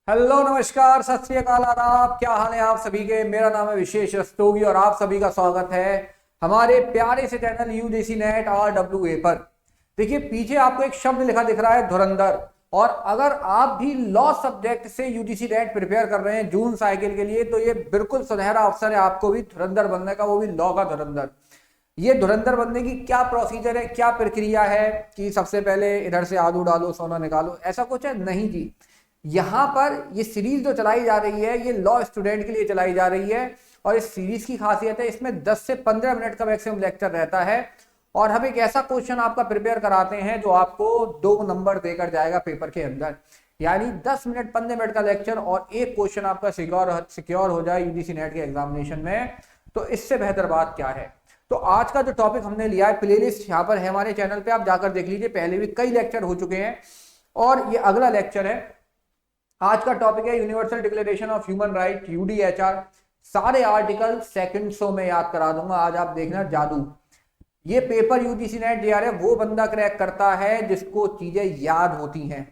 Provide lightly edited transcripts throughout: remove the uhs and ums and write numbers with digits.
Hello नमस्कार सत श्री अकाल आदाब। क्या हाल है आप सभी के। मेरा नाम है विशेष रस्तोगी और आप सभी का स्वागत है हमारे प्यारे से चैनल यूजीसी नेट RWA पर। देखिए पीछे आपको एक शब्द लिखा दिख रहा है धुरंधर। और अगर आप भी लॉ सब्जेक्ट से यूजीसी नेट प्रिपेयर कर रहे हैं जून साइकिल के लिए तो ये बिल्कुल सुनहरा अवसर है आपको भी धुरंधर बनने का, वो भी लॉ का धुरंधर। ये धुरंधर बनने की क्या प्रोसीजर है, क्या प्रक्रिया है कि सबसे पहले इधर से आलू डालो सोना निकालो, ऐसा कुछ है नहीं जी। यहाँ पर ये सीरीज जो चलाई जा रही है ये लॉ स्टूडेंट के लिए चलाई जा रही है और इस सीरीज की खासियत है इसमें 10 से 15 मिनट का मैक्सिमम लेक्चर रहता है और हम एक ऐसा क्वेश्चन आपका प्रिपेयर कराते हैं जो आपको 2 नंबर देकर जाएगा पेपर के अंदर। यानी 10 मिनट 15 मिनट का लेक्चर और एक क्वेश्चन आपका सिक्योर हो जाए यूजीसी नेट के एग्जामिनेशन में। तो इससे बेहतर बात क्या है। तो आज का जो टॉपिक हमने लिया है, प्लेलिस्ट यहाँ पर है हमारे चैनल पे, आप जाकर देख लीजिए। पहले भी कई लेक्चर हो चुके हैं और ये अगला लेक्चर है। आज का टॉपिक है universal declaration of human right UDHR। सारे आर्टिकल सेकंड्सों में याद करा दूंगा, आज आप देखना जादू। ये पेपर यूजीसी नेट JRF है वो बंदा क्रैक करता है जिसको चीजें याद होती हैं।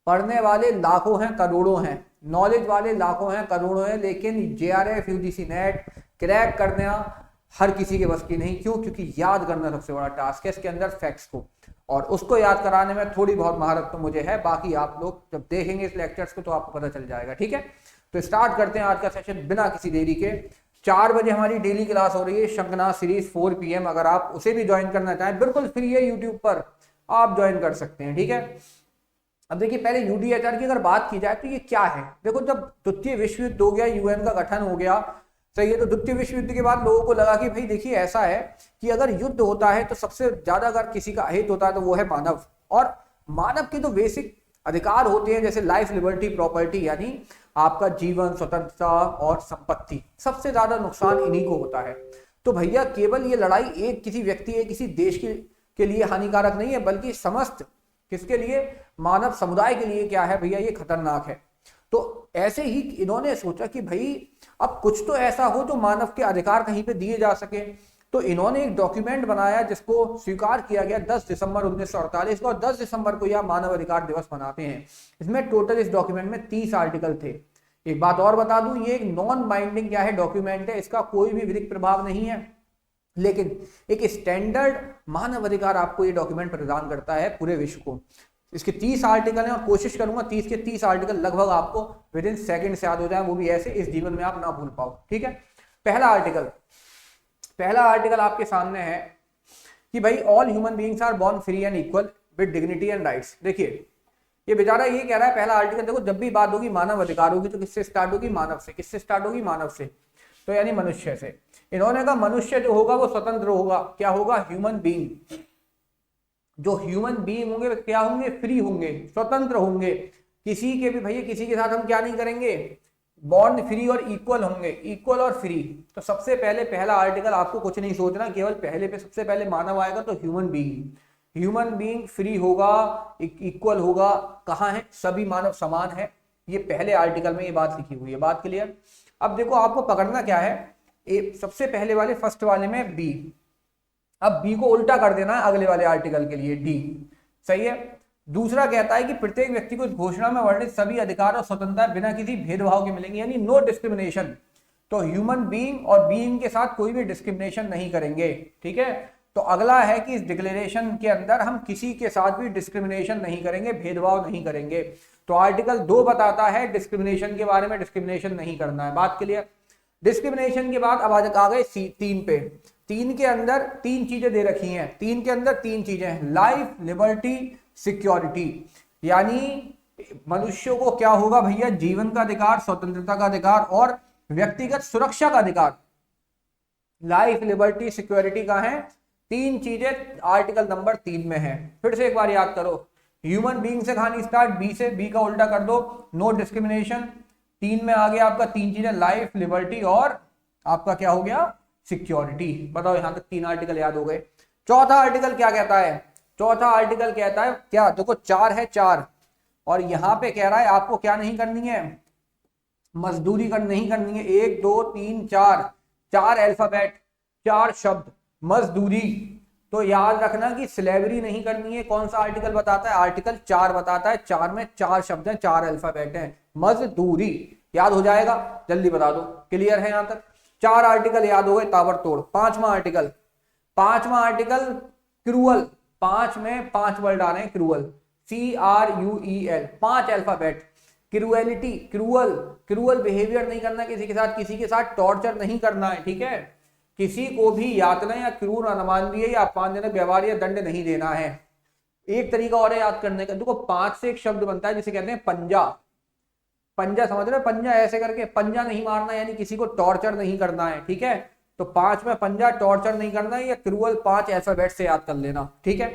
पढ़ने वाले लाखों हैं करोड़ों हैं, नॉलेज वाले लाखों हैं करोड़ों हैं, लेकिन JRF यूजीसी नेट क्रैक करना हर किसी के बस की नहीं। क्यों? क्योंकि याद करना सबसे बड़ा टास्क है इसके अंदर फैक्ट्स को, और उसको याद कराने में थोड़ी बहुत महारत तो मुझे है। बाकी आप लोग जब देखेंगे इस लेक्चर्स को तो आपको पता चल जाएगा। ठीक है, तो स्टार्ट करते हैं आज का सेशन बिना किसी देरी के। 4 बजे हमारी डेली क्लास हो रही है शंखनाद सीरीज 4 PM। अगर आप उसे भी ज्वाइन करना चाहें बिल्कुल फ्री है, यूट्यूब पर आप ज्वाइन कर सकते हैं। ठीक है, अब देखिए पहले UDHR की अगर बात की जाए तो ये क्या है। देखो जब द्वितीय विश्व युद्ध हो गया, UN का गठन हो गया, सही है, तो द्वितीय विश्व युद्ध के बाद लोगों को लगा कि भाई देखिए ऐसा है कि अगर युद्ध होता है तो सबसे ज्यादा अगर किसी का अहित होता है तो वो है मानव। और मानव के तो बेसिक अधिकार होते हैं जैसे लाइफ, लिबर्टी, प्रॉपर्टी, यानी आपका जीवन, स्वतंत्रता और संपत्ति। सबसे ज्यादा नुकसान इन्हीं को होता है। तो भैया केवल ये लड़ाई एक किसी व्यक्ति या किसी देश के लिए हानिकारक नहीं है, बल्कि समस्त किसके लिए, मानव समुदाय के लिए क्या है भैया, ये खतरनाक है। तो ऐसे ही इन्होंने सोचा कि भाई अब कुछ तो ऐसा हो जो मानव के अधिकार कहीं पे दिए जा सके। तो इन्होंने एक डॉक्यूमेंट बनाया जिसको स्वीकार किया गया 10 दिसंबर 1948 को, और 10 दिसंबर को यह मानव अधिकार दिवस मनाते हैं। इसमें टोटल इस डॉक्यूमेंट में 30 आर्टिकल थे। एक बात और बता दूं, ये एक नॉन बाइंडिंग क्या है डॉक्यूमेंट है, इसका कोई भी विधिक प्रभाव नहीं है, लेकिन एक स्टैंडर्ड मानव अधिकार आपको ये डॉक्यूमेंट प्रदान करता है पूरे विश्व को। इसके 30 आर्टिकल हैं और कोशिश करूंगा 30 के 30 आर्टिकल लगभग आपको विद इन सेकेंड से याद हो जाए, वो भी ऐसे इस जीवन में आप ना भूल पाओ। ठीक है, पहला आर्टिकल आपके सामने है कि भाई all human beings are born free and equal with dignity and rights. देखिए ये बेचारा ये कह रहा है पहला आर्टिकल, देखो जब भी बात होगी मानव अधिकार होगी तो किससे स्टार्ट होगी, मानव से। किससे स्टार्ट होगी, मानव से, तो यानी मनुष्य से। इन्होंने कहा मनुष्य जो होगा वो स्वतंत्र होगा। क्या होगा, ह्यूमन बीइंग। जो ह्यूमन बीइंग होंगे क्या होंगे, फ्री होंगे, स्वतंत्र होंगे। किसी के भी भैया किसी के साथ हम क्या नहीं करेंगे, बॉर्न फ्री और इक्वल होंगे, इक्वल और फ्री। तो सबसे पहले पहला आर्टिकल आपको कुछ नहीं सोचना, केवल पहले पे सबसे पहले मानव आएगा तो ह्यूमन बीइंग फ्री होगा, इक्वल होगा। कहाँ है, सभी मानव समान है, ये पहले आर्टिकल में ये बात लिखी हुई है। बात क्लियर। अब देखो आपको पकड़ना क्या है, सबसे पहले वाले फर्स्ट वाले में बी। अब बी को उल्टा कर देना है अगले वाले आर्टिकल के लिए, डी। सही है। दूसरा कहता है कि प्रत्येक व्यक्ति को इस घोषणा में वर्णित सभी अधिकार और स्वतंत्रता बिना किसी भेदभाव के मिलेंगी, यानी नो डिस्क्रिमिनेशन। तो ह्यूमन बीइंग और बीइंग के साथ कोई भी डिस्क्रिमिनेशन नहीं करेंगे। ठीक है, तो अगला है कि इस डिक्लेरेशन के अंदर हम किसी के साथ भी डिस्क्रिमिनेशन नहीं करेंगे, भेदभाव नहीं करेंगे। तो आर्टिकल 2 बताता है डिस्क्रिमिनेशन के बारे में, डिस्क्रिमिनेशन नहीं करना है। बात क्लियर। डिस्क्रिमिनेशन के बाद अब आ गए 3 पे। 3 के अंदर 3 चीजें दे रखी हैं। 3 के अंदर 3 चीजें हैं, लाइफ, लिबर्टी, सिक्योरिटी। यानी मनुष्यों को क्या होगा भैया, जीवन का अधिकार, स्वतंत्रता का अधिकार और व्यक्तिगत सुरक्षा का अधिकार। लाइफ, लिबर्टी, सिक्योरिटी का है, 3 चीजें आर्टिकल नंबर 3 में है। फिर से एक बार याद करो, ह्यूमन बीइंग से कहानी स्टार्ट, बी से, बी का उल्टा कर दो, नो डिस्क्रिमिनेशन। 3 में आ गया आपका 3 चीजें, लाइफ, लिबर्टी और आपका क्या हो गया, सिक्योरिटी। बताओ यहां तक 3 आर्टिकल याद हो गए। चौथा आर्टिकल क्या कहता है, चौथा आर्टिकल कहता है क्या, देखो 4 है, 4, और यहां पे कह रहा है आपको क्या नहीं करनी है, मजदूरी नहीं करनी है। 1 2 3 4, 4 अल्फाबेट, 4 शब्द, मजदूरी, तो याद रखना कि स्लेवरी नहीं करनी है। कौन सा आर्टिकल बताता है? आर्टिकल 4 बताता है। 4 में 4 शब्द हैं, 4 अल्फाबेट हैं। मजदूरी याद हो जाएगा, जल्दी बता दो। क्लियर है यहां तक? 4 आर्टिकल याद हो गए ताबड़तोड़। पांचवा आर्टिकल क्रूअल। 5 में 5 वर्ड आ रहे हैं, cruel, CRUEL, 5 alphabet. Cruelty, cruel behaviour नहीं करना किसी के साथ टॉर्चर नहीं करना है, ठीक है। किसी को भी यातना या क्रूर, अमानवीय या अपमानजनक व्यवहार या दंड नहीं देना है। एक तरीका और है याद करने का, देखो 5 से एक शब्द बनता है जिसे कहते हैं पंजा। पंजा समझ रहे हो? पंजा ऐसे करके, पंजा नहीं मारना यानी किसी को टॉर्चर नहीं करना है, ठीक है। तो 5 में पंजा, टॉर्चर नहीं करना है, या क्रूअल 5 अल्फाबेट से याद कर लेना, ठीक है।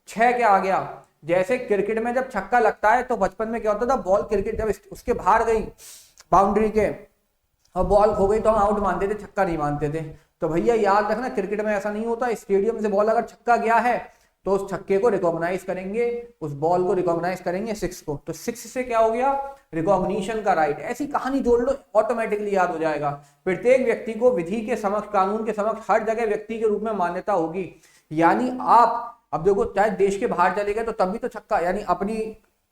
6 क्या आ गया? जैसे क्रिकेट में जब छक्का लगता है तो बचपन में क्या होता था, बॉल क्रिकेट जब उसके बाहर गई बाउंड्री के और बॉल खो गई तो हम आउट मानते थे, छक्का नहीं मानते थे। तो भैया याद रखना, क्रिकेट में ऐसा नहीं होता। स्टेडियम से बॉल अगर छक्का गया है तो उस छक्के को रिकॉग्नाइज करेंगे, उस बॉल को रिकॉग्नाइज करेंगे 6 को। तो 6 से क्या हो गया? रिकॉग्निशन का राइट। ऐसी कहानी जोड़ लो, ऑटोमेटिकली याद हो जाएगा। प्रत्येक व्यक्ति को विधि के समक्ष, कानून के समक्ष हर जगह व्यक्ति के रूप में मान्यता होगी। यानी आप अब देखो, चाहे देश के बाहर चले गए तो तब भी तो छक्का, यानी अपनी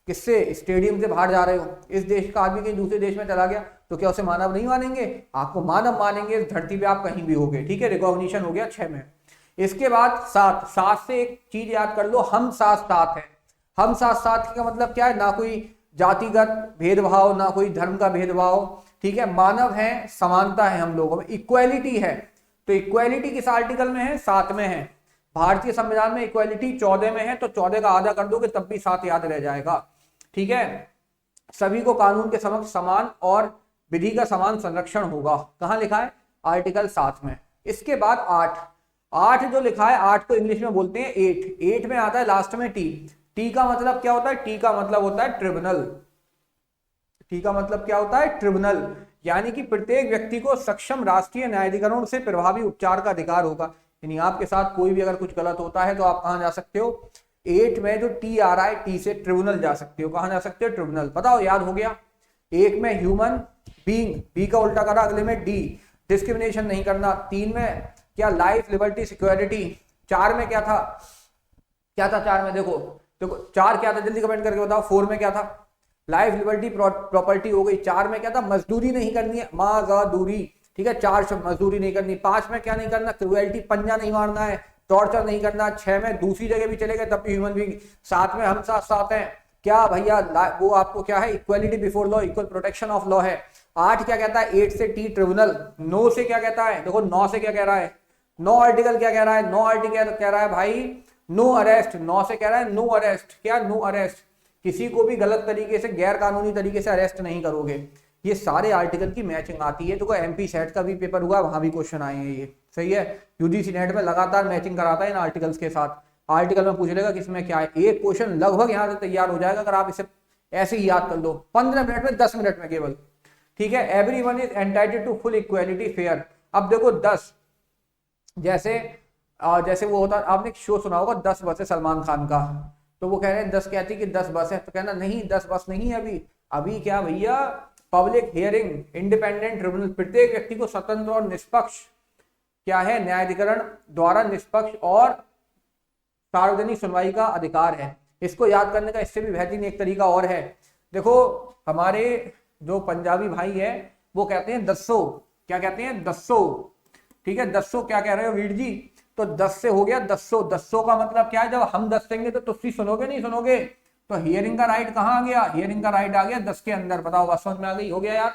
किससे, स्टेडियम से बाहर जा रहे हो, इस देश का आदमी कहीं दूसरे देश में चला गया तो क्या उसे मानव नहीं मानेंगे? आपको मानव मानेंगे इस धरती पे आप कहीं भी होगे, ठीक है। रिकॉग्निशन हो गया 6 में। इसके बाद 7 से एक चीज याद कर लो, हम साथ है। हम साथ का मतलब क्या है? ना कोई जातिगत भेदभाव, ना कोई धर्म का भेदभाव, ठीक है। मानव है, समानता है हम लोगों में, इक्वालिटी है। तो इक्वालिटी किस आर्टिकल में है? 7 में है। भारतीय संविधान में इक्वालिटी 14 में है, तो 14 का आधा कर दोगे तब भी 7 याद रह जाएगा, ठीक है। सभी को कानून के समक्ष समान और विधि का समान संरक्षण होगा। कहां लिखा है? आर्टिकल 7 में। इसके बाद 8 जो लिखा है, 8 को इंग्लिश में बोलते हैं 8 में आता है लास्ट में टी का मतलब क्या होता है? टी का मतलब होता है ट्रिब्यूनल। टी का मतलब क्या होता है? ट्रिब्यूनल। यानी कि प्रत्येक व्यक्ति को सक्षम राष्ट्रीय न्यायाधिकरण से प्रभावी उपचार का अधिकार होगा। यानी आपके साथ कोई भी अगर कुछ गलत होता है तो आप कहां जा सकते हो? 8 में जो टी आ रहा है, टी से ट्रिब्यूनल जा सकते हो। कहां जा सकते हो? ट्रिब्यूनल। बताओ, याद हो गया? 1 में ह्यूमन बीइंग, बी का उल्टा करा, अगले में डी, डिस्क्रिमिनेशन नहीं करना। 3 में क्या? Life, liberty, security. 4 में क्या था? 4 में देखो 4 क्या था, जल्दी कमेंट करके बताओ। 4 में क्या था? लाइफ, लिबर्टी, प्रॉपर्टी हो गई। 4 में क्या था? मजदूरी नहीं करनी है, माजदूरी, ठीक है। 4 शब्द, मजदूरी नहीं करनी। 5 में क्या नहीं करना? क्रूएल्टी, पंजा नहीं मारना है, टॉर्चर नहीं करना। 6 में दूसरी जगह भी चले गए तब भी ह्यूमन बीइंग। 7 में हम साथ हैं, क्या भैया? वो आपको क्या है? Equality before law, equal protection of law है। 8 क्या कहता है? 8 से टी ट्रिब्यूनल। 9 से क्या कहता है? देखो 9 से क्या कह रहा है? 9 आर्टिकल क्या कह रहा है? 9 आर्टिकल कह रहा है भाई नो अरेस्ट। 9 से कह रहा है नो अरेस्ट। क्या? No arrest. किसी को भी गलत तरीके से, गैर कानूनी तरीके से अरेस्ट नहीं करोगे। ये सारे आर्टिकल की मैचिंग आती है। तो कोई एमपी सेट का भी पेपर हुआ, वहां भी क्वेश्चन आए हैं, ये सही है। यूजीसी नेट में लगातार मैचिंग कराता है इन आर्टिकल्स के साथ। आर्टिकल में पूछ लेगा किसमें क्या है, एक क्वेश्चन लगभग यहां से तैयार हो जाएगा अगर आप इसे ऐसे ही याद कर लो 15 मिनट में, 10 मिनट में केवल, ठीक है। Everyone is entitled to full equality fair. अब देखो 10, जैसे वो होता, आपने एक शो सुना होगा 10 बस है सलमान खान का, तो वो कह रहे हैं 10 कहती कि 10 बस है, तो कहना नहीं 10 बस नहीं है अभी क्या भैया, पब्लिक हियरिंग, इंडिपेंडेंट ट्रिब्यूनल, प्रत्येक व्यक्ति को स्वतंत्र और निष्पक्ष क्या है, न्यायाधिकरण द्वारा निष्पक्ष और सार्वजनिक सुनवाई का अधिकार है। इसको याद करने का इससे भी बेहतरीन एक तरीका और है। देखो हमारे जो पंजाबी भाई है वो कहते हैं 10 क्या कहते हैं 10, ठीक है। 10 क्या कह रहे हो वीर जी, तो 10 से हो गया 10 का मतलब क्या है, जब हम 10 देंगे तो तुसी सुनोगे नहीं सुनोगे, तो हियरिंग का राइट कहाँ आ गया, हियरिंग का राइट आ गया 10 के अंदर। बताओ बात समझ में आ गई, हो गया यार।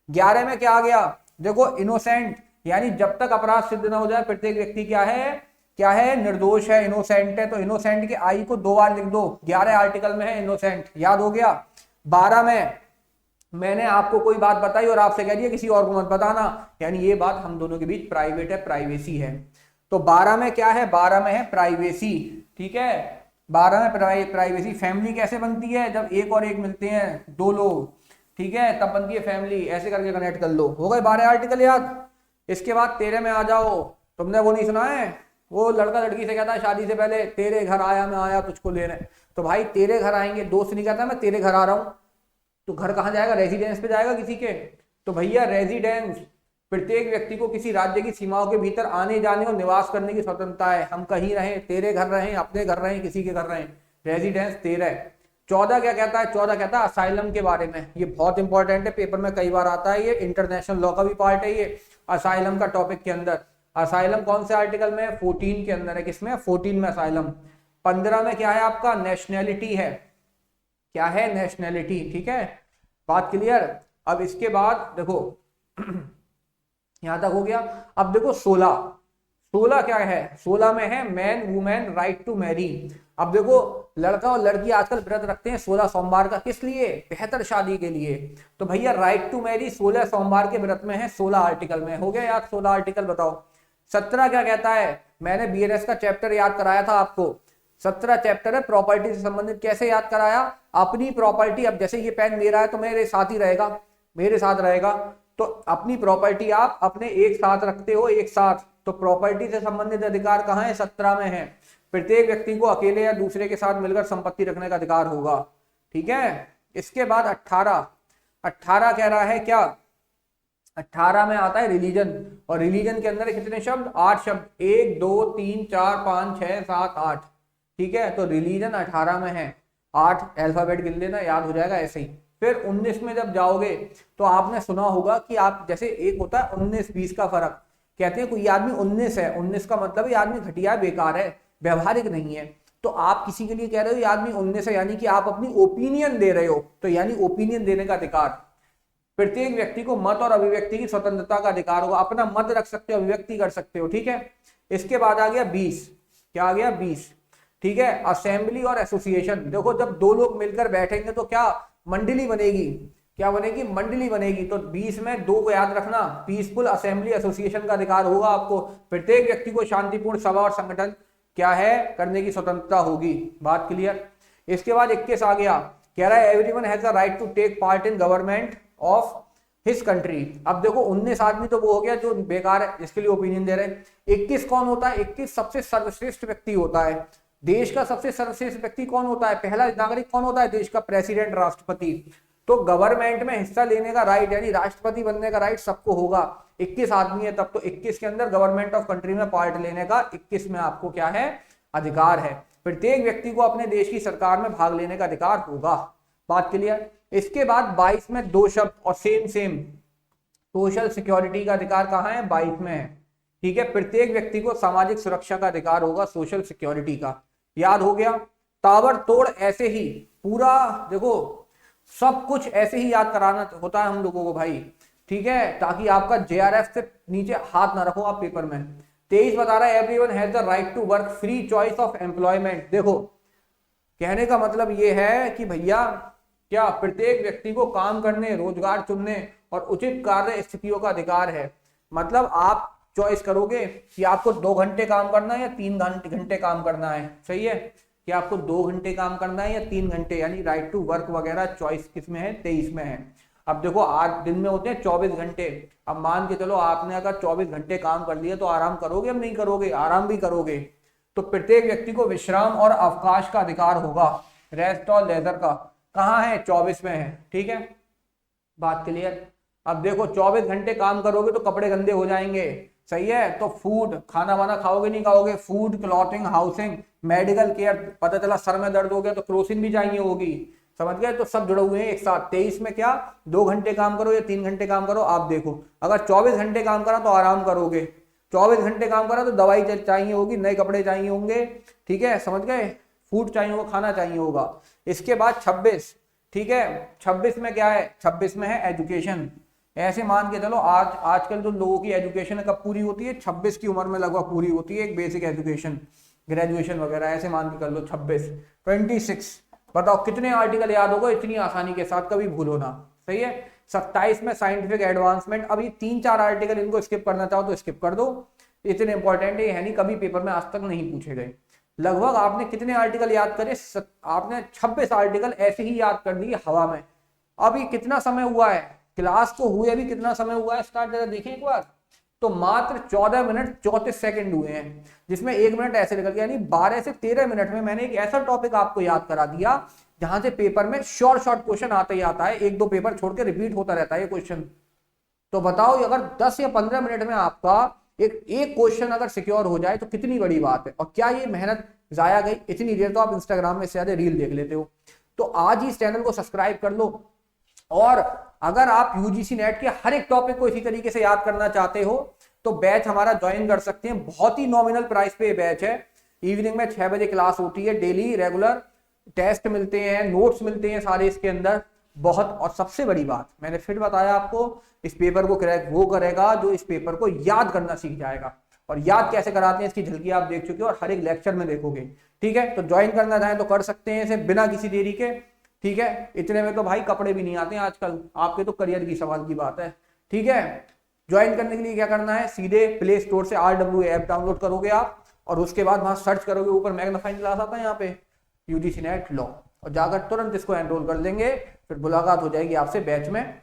11 में क्या आ गया, देखो इनोसेंट, यानी जब तक अपराध सिद्ध ना हो जाए प्रत्येक व्यक्ति क्या है निर्दोष है, इनोसेंट है। तो इनोसेंट के आई को 2 बार लिख दो, 11 आर्टिकल में है इनोसेंट, याद हो गया। 12 में मैंने आपको कोई बात बताई और आपसे कह दिया किसी और को मत बताना, यानी ये बात हम दोनों के बीच प्राइवेट है, प्राइवेसी है। तो 12 में क्या है, 12 में है प्राइवेसी, ठीक है। 12 में प्राइवेसी। फैमिली कैसे बनती है, जब एक और एक मिलते हैं 2 लोग, ठीक है, तब बनती है फैमिली। ऐसे करके कनेक्ट कर लो, हो गए 12 आर्टिकल याद। इसके बाद 13 में आ जाओ। तुमने वो नहीं सुना है, वो लड़का लड़की से कहता है शादी से पहले तेरे घर आया मैं आया तुझको लेने, तो भाई तेरे घर आएंगे, दोस्त नहीं कहता मैं तेरे घर आ रहा हूं, तो घर कहाँ जाएगा, रेजिडेंस पे जाएगा किसी के। तो भैया रेजिडेंस, प्रत्येक व्यक्ति को किसी राज्य की सीमाओं के भीतर आने जाने और निवास करने की स्वतंत्रता है। हम कहीं रहें, तेरे घर रहें, अपने घर रहें, किसी के घर रहें, रेजिडेंस तेरा है। 14 क्या कहता है? 14 कहता है असाइलम के बारे में। ये बहुत इंपॉर्टेंट है, पेपर में कई बार आता है, ये इंटरनेशनल लॉ का भी पार्ट है ये असाइलम का टॉपिक के अंदर। असाइलम कौन से आर्टिकल में है? 14 के अंदर है। किसमें? 14 में असाइलम। 15 में क्या है आपका? नेशनैलिटी है। क्या है? नेशनैलिटी। ठीक है, बात क्लियर। अब इसके बाद देखो यहां तक हो गया। अब देखो 16 क्या है? 16 में है man women right to marry. अब देखो लड़का और लड़की आजकल व्रत रखते हैं 16 सोमवार का, किस लिए? बेहतर शादी के लिए। तो भैया राइट टू मैरी 16 सोमवार के व्रत में है, 16 आर्टिकल में। हो गया याद? 16 आर्टिकल बताओ। 17 क्या कहता है? मैंने बीएनएस का चैप्टर याद कराया था आपको। 17 चैप्टर है प्रॉपर्टी से संबंधित। कैसे याद कराया? अपनी प्रॉपर्टी, अब जैसे ये पेन मेरा है तो मेरे साथ ही रहेगा, मेरे साथ रहेगा, तो अपनी प्रॉपर्टी आप अपने एक साथ रखते हो, एक साथ। तो प्रॉपर्टी से संबंधित अधिकार कहाँ है? 17 में है। प्रत्येक व्यक्ति को अकेले या दूसरे के साथ मिलकर संपत्ति रखने का अधिकार होगा। ठीक है, इसके बाद 18 कह रहा है क्या? 18 में आता है रिलीजन, और रिलीजन के अंदर कितने शब्द? 8 शब्द। 1 2 3 4 5 6 7 8। ठीक है, तो रिलीजन 18 में है। 8 अल्फाबेट गिन लेना, याद हो जाएगा ऐसे ही। फिर 19 में जब जाओगे तो आपने सुना होगा कि आप जैसे एक होता है 19-20 का फर्क। कहते हैं कोई आदमी 19 है, 19 का मतलब ये आदमी घटिया है, बेकार है, व्यवहारिक नहीं है। तो आप किसी के लिए कह रहे हो ये आदमी 19 है, यानी कि आप अपनी ओपिनियन दे रहे हो। तो यानी ओपिनियन देने का अधिकार। प्रत्येक व्यक्ति को मत और अभिव्यक्ति की स्वतंत्रता का अधिकार होगा। अपना मत रख सकते हो, अभिव्यक्ति कर सकते हो। ठीक है, इसके बाद आ गया 20। क्या आ गया? 20। ठीक है, असेंबली और एसोसिएशन। देखो जब दो लोग मिलकर बैठेंगे तो क्या मंडली बनेगी? क्या बनेगी? मंडली बनेगी। तो 20 में 2 को याद रखना, पीसफुल असेंबली एसोसिएशन का अधिकार होगा आपको। प्रत्येक व्यक्ति को शांतिपूर्ण सभा और संगठन क्या है करने की स्वतंत्रता होगी। बात क्लियर। इसके बाद 21 आ गया, कह रहा है everyone has the right to take part in government of his country. अब देखो 19 आदमी तो वो हो गया जो बेकार है, जिसके लिए ओपिनियन दे रहे हैं। 21 कौन होता है? 21 सबसे सर्वश्रेष्ठ व्यक्ति होता है। देश का सबसे सर्वश्रेष्ठ व्यक्ति कौन होता है? पहला नागरिक कौन होता है? देश का प्रेसिडेंट, राष्ट्रपति। तो गवर्नमेंट में हिस्सा लेने का राइट, यानी राष्ट्रपति बनने का राइट सबको होगा। 21 आदमी है तब, तो 21 के अंदर गवर्नमेंट ऑफ कंट्री में पार्ट लेने का 21 में आपको क्या है? अधिकार है। प्रत्येक व्यक्ति को अपने देश की सरकार में भाग लेने का अधिकार होगा। बात क्लियर। इसके बाद 22 में 2 शब्द और सेम सोशल सिक्योरिटी का अधिकार कहाँ है? 22 में है। ठीक है, प्रत्येक व्यक्ति को सामाजिक सुरक्षा का अधिकार होगा, सोशल सिक्योरिटी का। याद हो गया। ताबड़तोड़ ऐसे ही पूरा देखो सब कुछ ऐसे ही याद कराना होता है हम लोगों को भाई। ठीक है, ताकि आपका जेआरएफ से नीचे हाथ ना रखो आप पेपर में। 23 बता रहा है everyone has the right to work, free choice of employment. देखो कहने का मतलब ये है कि भैया क्या प्रत्येक व्यक्ति को काम करने, रोजगार चुनने और उचित कार्य स्थितियों का अधिकार है। मतलब आप चॉइस करोगे कि आपको 2 घंटे काम करना है या 3 घंटे काम करना है। सही है, कि आपको 2 घंटे काम करना है या 3 घंटे, यानी राइट टू वर्क वगैरह चॉइस किसमें है? 23 में है। अब देखो आज दिन में होते हैं 24 घंटे। अब मान के चलो आपने अगर 24 घंटे काम कर लिया तो आराम करोगे? अब नहीं करोगे, आराम भी करोगे। तो प्रत्येक व्यक्ति को विश्राम और अवकाश का अधिकार होगा, रेस्ट और लेजर का। कहाँ है? 24 में है। ठीक है, बात क्लियर। अब देखो 24 घंटे काम करोगे तो कपड़े गंदे हो जाएंगे। सही है, तो फूड, खाना वाना खाओगे नहीं खाओगे, food, clothing, housing, medical care, पता चला सर में दर्द हो गया तो क्रोसिन भी चाहिए होगी। समझ गए? तो सब जुड़े हुए हैं एक साथ। 23 में क्या 2 घंटे काम करो या 3 घंटे काम करो, आप देखो। अगर 24 घंटे काम करा तो आराम करोगे, 24 घंटे काम करा तो दवाई चाहिए होगी, नए कपड़े चाहिए होंगे। ठीक है, समझ गए? फूड चाहिए होगा, खाना चाहिए होगा। इसके बाद 26। ठीक है, 26 में क्या है? 26 में है एजुकेशन। ऐसे मान के चलो आजकल तो लोगों की एजुकेशन कब पूरी होती है? 26 की उम्र में लगभग पूरी होती है एक बेसिक एजुकेशन, ग्रेजुएशन वगैरह। ऐसे मान के कर लो 26। 26 बताओ कितने आर्टिकल याद होगा इतनी आसानी के साथ, कभी भूलो ना। सही है। 27 में साइंटिफिक एडवांसमेंट। अब ये 3-4 आर्टिकल इनको स्किप करना चाहो तो स्किप कर दो, इतने इंपॉर्टेंट है नहीं, कभी पेपर में आज तक नहीं पूछे गए। लगभग आपने कितने आर्टिकल याद करे? आपने 26 आर्टिकल ऐसे ही याद कर दिए हवा में। अभी कितना समय हुआ है क्लास को हुए? अभी कितना समय हुआ है स्टार्ट? जरा देखें एक बार। तो मात्र 14 मिनट 34 सेकंड हुए हैं, जिसमें 1 मिनट ऐसे निकल गया। यानी 12 से 13 मिनट में मैंने एक ऐसा टॉपिक आपको याद करा दिया जहां से पेपर में शॉर्ट क्वेश्चन आता ही आता है। 1-2 पेपर छोड़ के रिपीट होता रहता है ये क्वेश्चन। तो बताओ अगर 10 या 15 मिनट में आपका एक क्वेश्चन अगर सिक्योर हो जाए तो कितनी बड़ी बात है। और क्या ये मेहनत जाया गई? इतनी देर तो आप इंस्टाग्राम में से ज्यादा रील देख लेते हो। तो आज ही इस चैनल को सब्सक्राइब कर लो। और अगर आप यूजीसी नेट के हर एक टॉपिक को इसी तरीके से याद करना चाहते हो तो बैच हमारा ज्वाइन कर सकते हैं। बहुत ही नॉमिनल प्राइस पे बैच है। इवनिंग में 6 बजे क्लास होती है, डेली रेगुलर टेस्ट मिलते हैं, नोट्स मिलते हैं सारे इसके अंदर। बहुत, और सबसे बड़ी बात मैंने फिर बताया आपको, इस पेपर को क्रैक वो करेगा जो इस पेपर को याद करना सीख जाएगा। और याद कैसे कराते हैं इसकी झलकी आप देख चुके हो और हर एक लेक्चर में देखोगे। ठीक है, तो ज्वाइन करना चाहें तो कर सकते हैं इसे बिना किसी देरी के। ठीक है, इतने में तो भाई कपड़े भी नहीं आते हैं आजकल, आपके तो करियर की सवाल की बात है। ठीक है, ज्वाइन करने के लिए क्या करना है, सीधे प्ले स्टोर से RW ऐप डाउनलोड करोगे आप और उसके बाद वहां सर्च करोगे, ऊपर मैग्नीफाइंग ग्लास आता है यहाँ पे यूजीसी नेट लॉ, और जाकर तुरंत इसको एनरोल कर लेंगे। फिर मुलाकात हो जाएगी आपसे बैच में।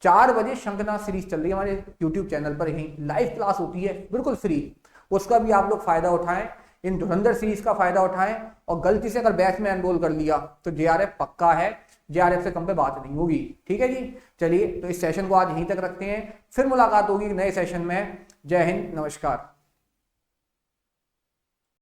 4 बजे शंखनाद सीरीज चल रही है हमारे यूट्यूब चैनल पर, यहीं लाइव क्लास होती है बिल्कुल फ्री। उसका भी आप लोग फायदा उठाएं, इन धुरंधर सीरीज का फायदा उठाएं। और गलती से अगर बैच में एनरोल कर लिया तो JRF पक्का है, JRF से कम पे बात नहीं होगी। ठीक है जी, चलिए तो इस सेशन को आज यहीं तक रखते हैं, फिर मुलाकात होगी नए सेशन में। जय हिंद, नमस्कार।